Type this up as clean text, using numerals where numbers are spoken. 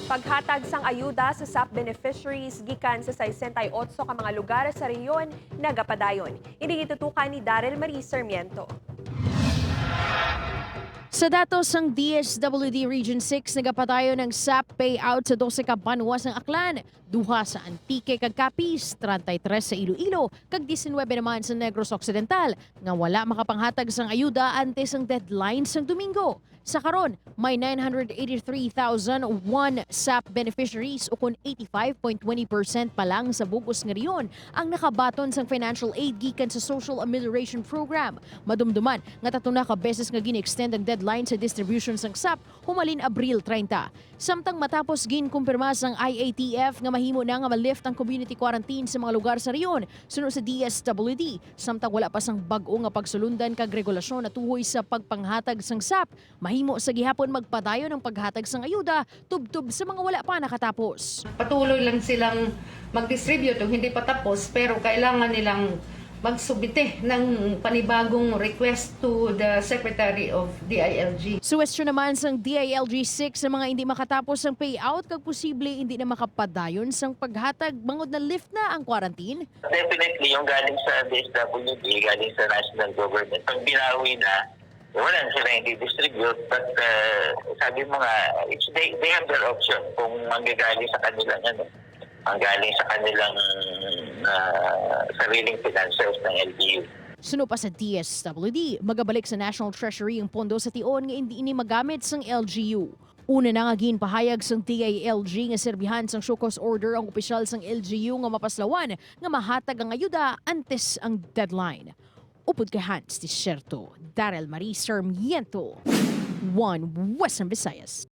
Paghatag sang ayuda sa SAP beneficiaries gikan sa 68 ka mga lugar sa rehiyon nagapadayon. Ini gitutukan ni Daryl Marie Sarmiento. Sa datos ng DSWD Region 6, nagapatayo ng SAP payout sa 12 ka banwas ng Aklan, duha sa Antique kag Capiz, 33 sa Iloilo, kag 19 naman sa Negros Occidental, nga wala makapanghatag sang ayuda antes ang deadline sang Domingo. Sa karon, may 983,001 SAP beneficiaries o kun 85.20% pa lang sa bugos nga riyon ang nakabaton sang financial aid gikan sa Social Amelioration Program. Madumduman nga tatuna ka beses nga gini-extend ang deadline sa distribution sang SAP humalin Abril 30. Samtang matapos ginkumpirma sang IATF nga mahimo na nga ma-lift ang community quarantine sa mga lugar sa riyon sunod sa DSWD, samtang wala pa sang bag-o nga pagsulundan kag regulasyon na tuhoy sa pagpanghatag sang SAP, mahimo sa gihapon magpadayon ng paghatag sang ayuda tubtub sa mga wala pa nakatapos. Patuloy lang silang mag-distribute kung hindi pa tapos, pero kailangan nilang magsubite ng panibagong request to the Secretary of DILG. Suwestyon naman sang DILG 6 sa mga hindi makatapos ang payout kag posible hindi na makapadayon sang paghatag bangod na lift na ang quarantine. Definitely, yung galing sa DSWD, galing sa national government, pag binawi na, wala na sila hindi distribute, but sabi mo nga, they have their option kung manggagaling sa kanilang ang galing sa kanilang sariling financials ng LGU. Suno pa sa DSWD, magabalik sa National Treasury ang pondo sa tion nga hindi ini magamit sang LGU. Una na nga ginpahayag sang DILG nga serbihan sang show cause order ang opisyal sang LGU nga mapaslawan nga mahatag ang ayuda antes ang deadline. Upod kay Hans Tisierto, Daryl Marie Sarmiento, One Western Visayas.